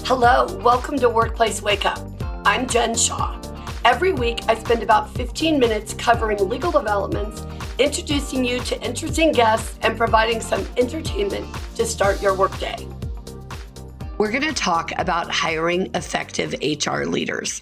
Hello, welcome to Workplace Wake Up. I'm Jen Shaw. Every week, I spend about 15 minutes covering legal developments, introducing you to interesting guests, and providing some entertainment to start your workday. We're going to talk about hiring effective HR leaders.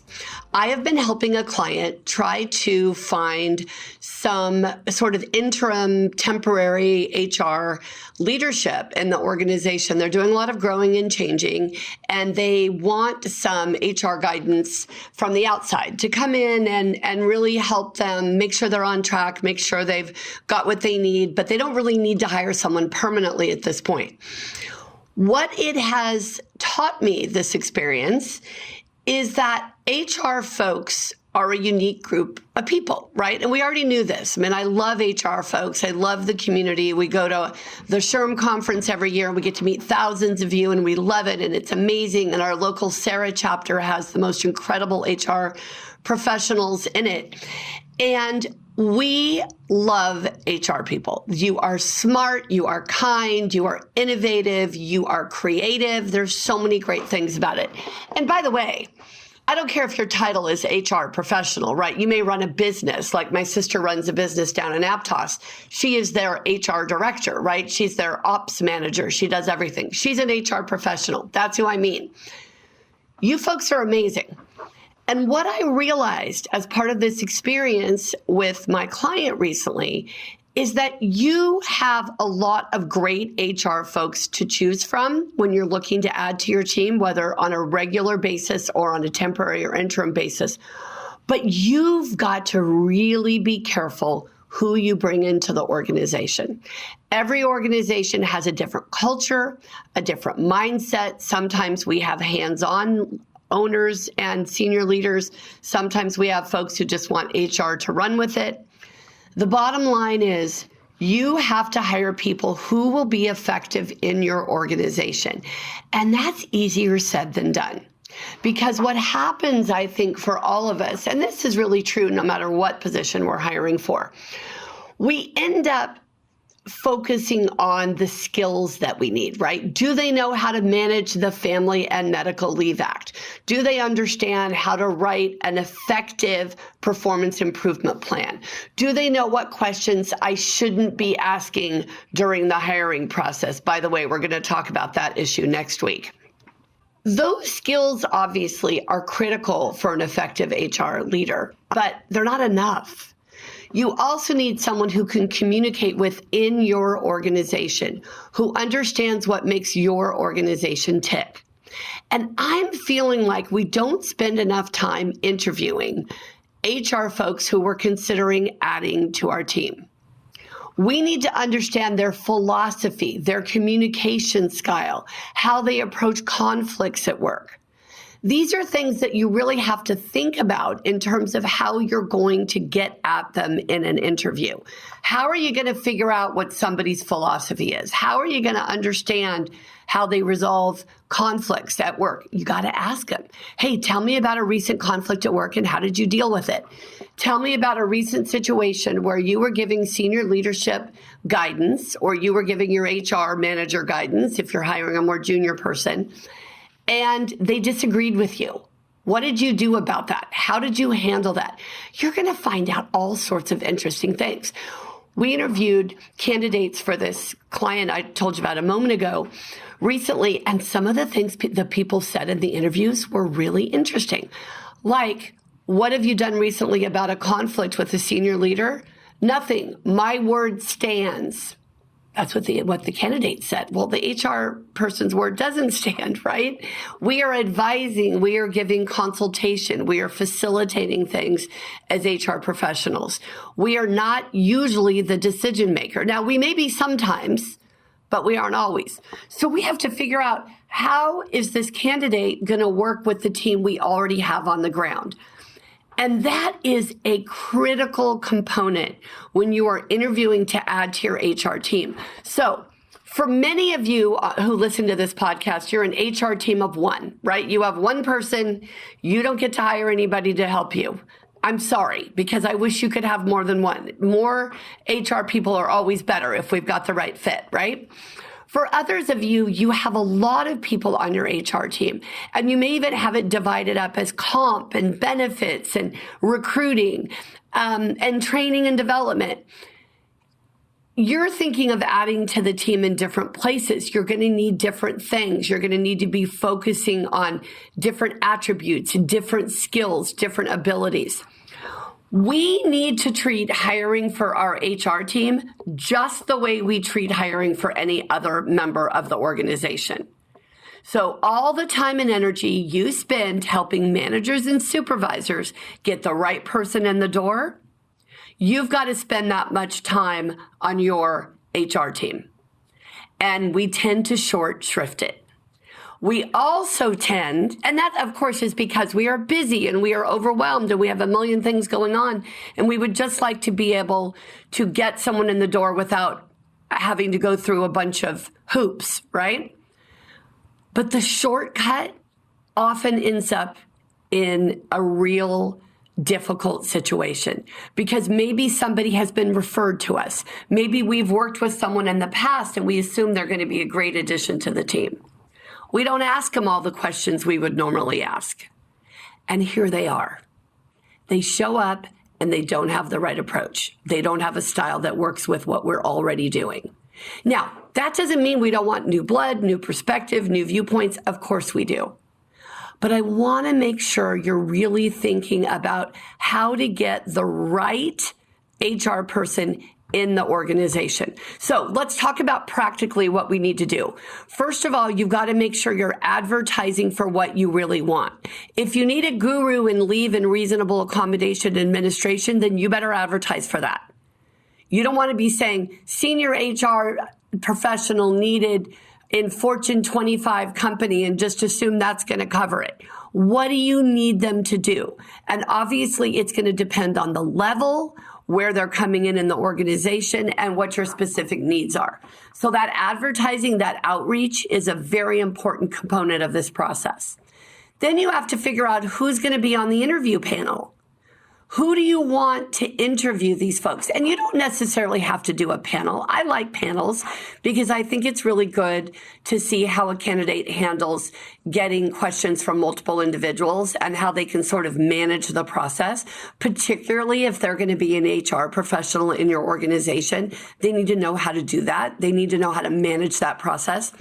I have been helping a client try to find some sort of interim, temporary HR leadership in the organization. They're doing a lot of growing and changing, and they want some HR guidance from the outside to come in and really help them make sure they're on track, make sure they've got what they need, but they don't really need to hire someone permanently at this point. What it has taught me, this experience, is that HR folks are a unique group of people, right? And we already knew this. I mean, I love HR folks. I love the community. We go to the SHRM conference every year, and we get to meet thousands of you, and we love it, and it's amazing. And our local Sarah chapter has the most incredible HR professionals in it. And we love HR people. You are smart, you are kind, you are innovative, you are creative. There's so many great things about it. And by the way, I don't care if your title is HR professional, right? You may run a business, like my sister runs a business down in Aptos. She is their HR director, right? She's their ops manager. She does everything. She's an HR professional. That's who I mean. You folks are amazing. And what I realized as part of this experience with my client recently is that you have a lot of great HR folks to choose from when you're looking to add to your team, whether on a regular basis or on a temporary or interim basis. But you've got to really be careful who you bring into the organization. Every organization has a different culture, a different mindset. Sometimes we have hands-on owners and senior leaders. Sometimes we have folks who just want HR to run with it. The bottom line is you have to hire people who will be effective in your organization. And that's easier said than done. Because what happens, I think, for all of us, and this is really true no matter what position we're hiring for, we end up focusing on the skills that we need, right? Do they know how to manage the Family and Medical Leave Act? Do they understand how to write an effective performance improvement plan? Do they know what questions I shouldn't be asking during the hiring process? By the way, we're going to talk about that issue next week. Those skills obviously are critical for an effective HR leader, but they're not enough. You also need someone who can communicate within your organization, who understands what makes your organization tick. And I'm feeling like we don't spend enough time interviewing HR folks who we're considering adding to our team. We need to understand their philosophy, their communication style, how they approach conflicts at work. These are things that you really have to think about in terms of how you're going to get at them in an interview. How are you going to figure out what somebody's philosophy is? How are you going to understand how they resolve conflicts at work? You got to ask them, hey, tell me about a recent conflict at work and how did you deal with it? Tell me about a recent situation where you were giving senior leadership guidance or you were giving your HR manager guidance if you're hiring a more junior person, and they disagreed with you. What did you do about that? How did you handle that? You're going to find out all sorts of interesting things. We interviewed candidates for this client I told you about a moment ago recently, and some of the things the people said in the interviews were really interesting. Like, what have you done recently about a conflict with a senior leader? Nothing. My word stands. That's what the candidate said. Well, the HR person's word doesn't stand, right? We are advising, we are giving consultation, we are facilitating things as HR professionals. We are not usually the decision maker. Now, we may be sometimes, but we aren't always. So we have to figure out, how is this candidate going to work with the team we already have on the ground? And that is a critical component when you are interviewing to add to your HR team. So for many of you who listen to this podcast, you're an HR team of one, right? You have one person. You don't get to hire anybody to help you. I'm sorry, because I wish you could have more than one. More HR people are always better if we've got the right fit, right? For others of you, you have a lot of people on your HR team, and you may even have it divided up as comp and benefits and recruiting and training and development. You're thinking of adding to the team in different places. You're going to need different things. You're going to need to be focusing on different attributes, different skills, different abilities. We need to treat hiring for our HR team just the way we treat hiring for any other member of the organization. So all the time and energy you spend helping managers and supervisors get the right person in the door, you've got to spend that much time on your HR team. And we tend to short shrift it. We also tend, and that of course is because we are busy and we are overwhelmed and we have a million things going on, and we would just like to be able to get someone in the door without having to go through a bunch of hoops, right? But the shortcut often ends up in a real difficult situation because maybe somebody has been referred to us. Maybe we've worked with someone in the past and we assume they're going to be a great addition to the team. We don't ask them all the questions we would normally ask. And here they are. They show up and they don't have the right approach. They don't have a style that works with what we're already doing. Now, that doesn't mean we don't want new blood, new perspective, new viewpoints. Of course we do. But I want to make sure you're really thinking about how to get the right HR person in the organization. So let's talk about practically what we need to do. First of all, you've got to make sure you're advertising for what you really want. If you need a guru in leave and reasonable accommodation administration, then you better advertise for that. You don't want to be saying senior HR professional needed in Fortune 25 company and just assume that's going to cover it. What do you need them to do? And obviously it's going to depend on the level, where they're coming in the organization, and what your specific needs are. So that advertising, that outreach is a very important component of this process. Then you have to figure out who's going to be on the interview panel. Who do you want to interview these folks? And you don't necessarily have to do a panel. I like panels because I think it's really good to see how a candidate handles getting questions from multiple individuals and how they can sort of manage the process, particularly if they're going to be an HR professional in your organization. They need to know how to do that. They need to know how to manage that process.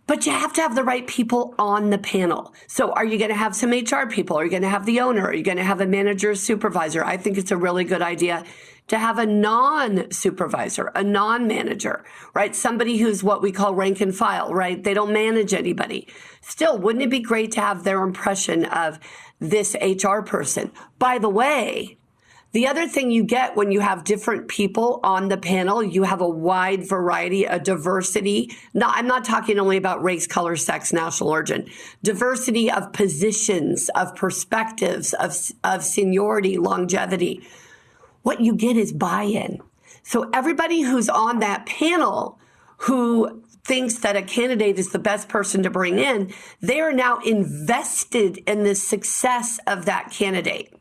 But you have to have the right people on the panel. So are you going to have some HR people? Are you going to have the owner? Are you going to have a manager or supervisor? I think it's a really good idea to have a non-supervisor, a non-manager, right? Somebody who's what we call rank and file, right? They don't manage anybody. Still, wouldn't it be great to have their impression of this HR person? By the way, the other thing you get when you have different people on the panel, you have a wide variety, a diversity. No, I'm not talking only about race, color, sex, national origin. Diversity of positions, of perspectives, of seniority, longevity. What you get is buy-in. So everybody who's on that panel who thinks that a candidate is the best person to bring in, they are now invested in the success of that candidate.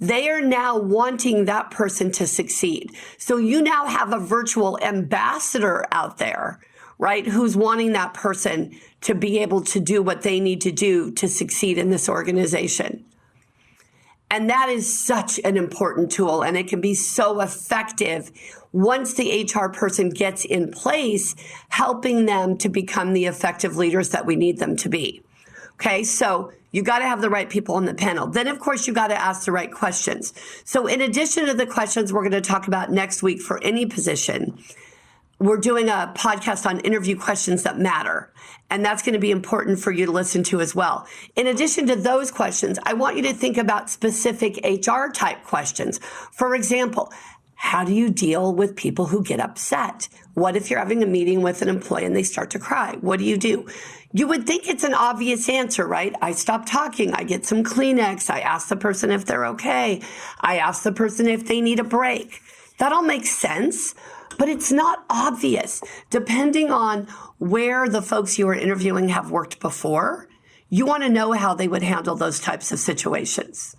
They are now wanting that person to succeed. So you now have a virtual ambassador out there, right, who's wanting that person to be able to do what they need to do to succeed in this organization. And that is such an important tool, and it can be so effective once the HR person gets in place, helping them to become the effective leaders that we need them to be. Okay, so you got to have the right people on the panel. Then, of course, you got to ask the right questions. So in addition to the questions we're going to talk about next week for any position, we're doing a podcast on interview questions that matter. And that's going to be important for you to listen to as well. In addition to those questions, I want you to think about specific HR type questions. For example, how do you deal with people who get upset? What if you're having a meeting with an employee and they start to cry? What do you do? You would think it's an obvious answer, right? I stop talking. I get some Kleenex. I ask the person if they're okay. I ask the person if they need a break. That all makes sense, but it's not obvious. Depending on where the folks you are interviewing have worked before, you want to know how they would handle those types of situations.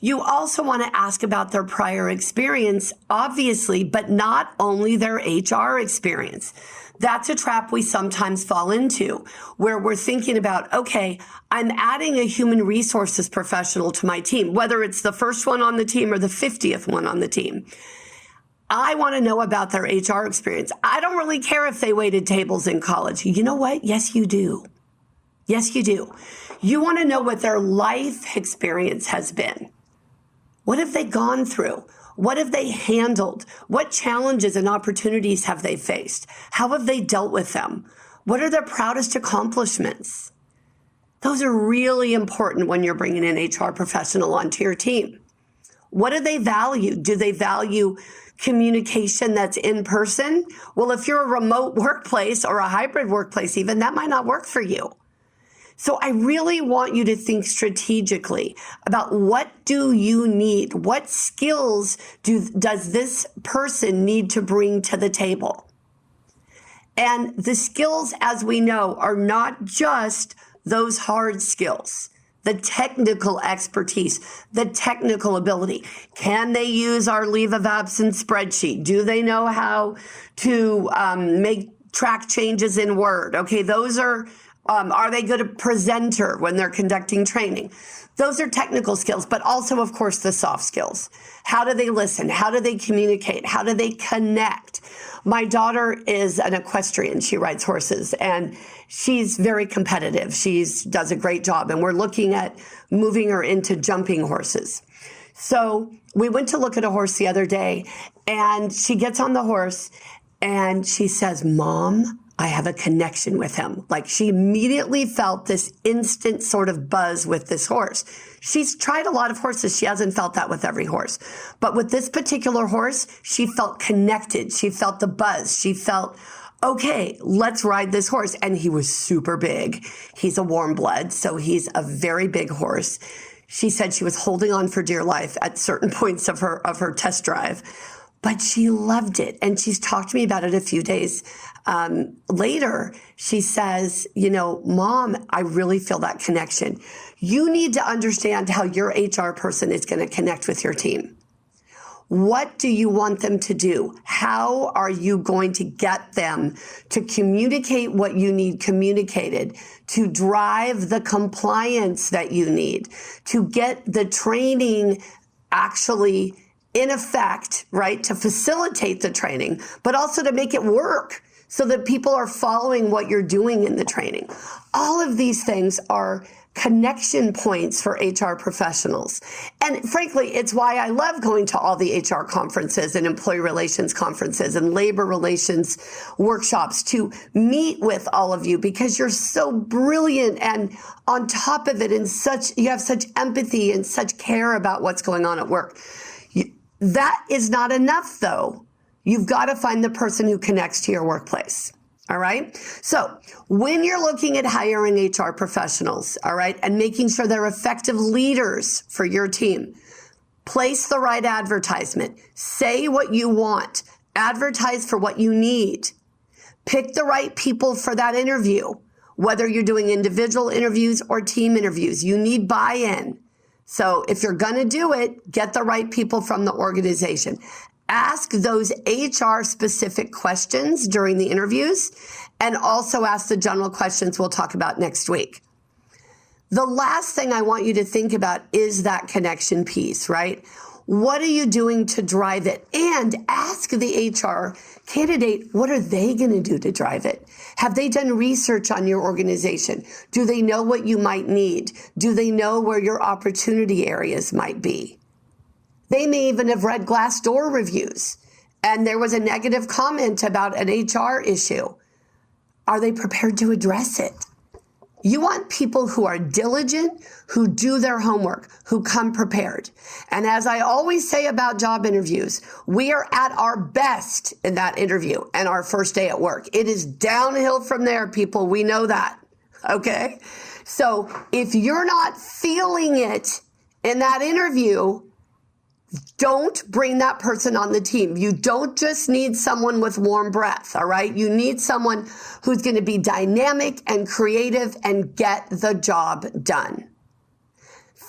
You also want to ask about their prior experience, obviously, but not only their HR experience. That's a trap we sometimes fall into, where we're thinking about, okay, I'm adding a human resources professional to my team, whether it's the first one on the team or the 50th one on the team. I want to know about their HR experience. I don't really care if they waited tables in college. You know what? Yes, you do. Yes, you do. You want to know what their life experience has been. What have they gone through? What have they handled? What challenges and opportunities have they faced? How have they dealt with them? What are their proudest accomplishments? Those are really important when you're bringing an HR professional onto your team. What do they value? Do they value communication that's in person? Well, if you're a remote workplace or a hybrid workplace even, that might not work for you. So I really want you to think strategically about what do you need? What skills does this person need to bring to the table? And the skills, as we know, are not just those hard skills, the technical expertise, the technical ability. Can they use our leave of absence spreadsheet? Do they know how to make track changes in Word? Okay, those are they good a presenter when they're conducting training? Those are technical skills, but also, of course, the soft skills. How do they listen? How do they communicate? How do they connect? My daughter is an equestrian. She rides horses, and she's very competitive. She does a great job, and we're looking at moving her into jumping horses. So we went to look at a horse the other day, and she gets on the horse, and she says, "Mom, I have a connection with him." Like, she immediately felt this instant sort of buzz with this horse. She's tried a lot of horses. She hasn't felt that with every horse. But with this particular horse, she felt connected. She felt the buzz. She felt, okay, let's ride this horse. And he was super big. He's a warm blood, so he's a very big horse. She said she was holding on for dear life at certain points of her test drive. But she loved it. And she's talked to me about it a few days later. She says, Mom, I really feel that connection. You need to understand how your HR person is going to connect with your team. What do you want them to do? How are you going to get them to communicate what you need communicated, to drive the compliance that you need, to get the training actually in effect, right, to facilitate the training, but also to make it work so that people are following what you're doing in the training. All of these things are connection points for HR professionals. And frankly, it's why I love going to all the HR conferences and employee relations conferences and labor relations workshops to meet with all of you, because you're so brilliant and on top of it, and you have such empathy and such care about what's going on at work. That is not enough, though. You've got to find the person who connects to your workplace. All right. So when you're looking at hiring HR professionals, all right, and making sure they're effective leaders for your team, place the right advertisement. Say what you want. Advertise for what you need. Pick the right people for that interview. Whether you're doing individual interviews or team interviews, you need buy-in. So if you're going to do it, get the right people from the organization. Ask those HR specific questions during the interviews, and also ask the general questions we'll talk about next week. The last thing I want you to think about is that connection piece, right? What are you doing to drive it? And ask the HR candidate, what are they going to do to drive it? Have they done research on your organization? Do they know what you might need? Do they know where your opportunity areas might be? They may even have read Glassdoor reviews, and there was a negative comment about an HR issue. Are they prepared to address it? You want people who are diligent, who do their homework, who come prepared. And as I always say about job interviews, we are at our best in that interview and our first day at work. It is downhill from there, people. We know that. Okay? So if you're not feeling it in that interview, don't bring that person on the team. You don't just need someone with warm breath, all right? You need someone who's going to be dynamic and creative and get the job done.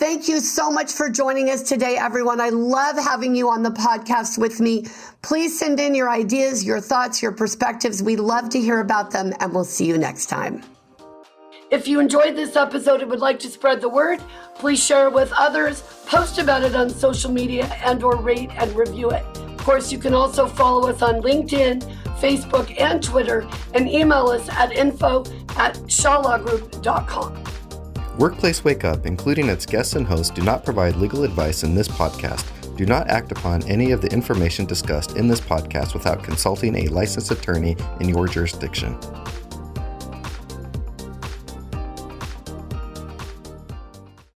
Thank you so much for joining us today, everyone. I love having you on the podcast with me. Please send in your ideas, your thoughts, your perspectives. We love to hear about them, and we'll see you next time. If you enjoyed this episode and would like to spread the word, please share it with others, post about it on social media, and/or rate and review it. Of course, you can also follow us on LinkedIn, Facebook, and Twitter, and email us at info@shawlawgroup.com. Workplace Wake Up, including its guests and hosts, do not provide legal advice in this podcast. Do not act upon any of the information discussed in this podcast without consulting a licensed attorney in your jurisdiction.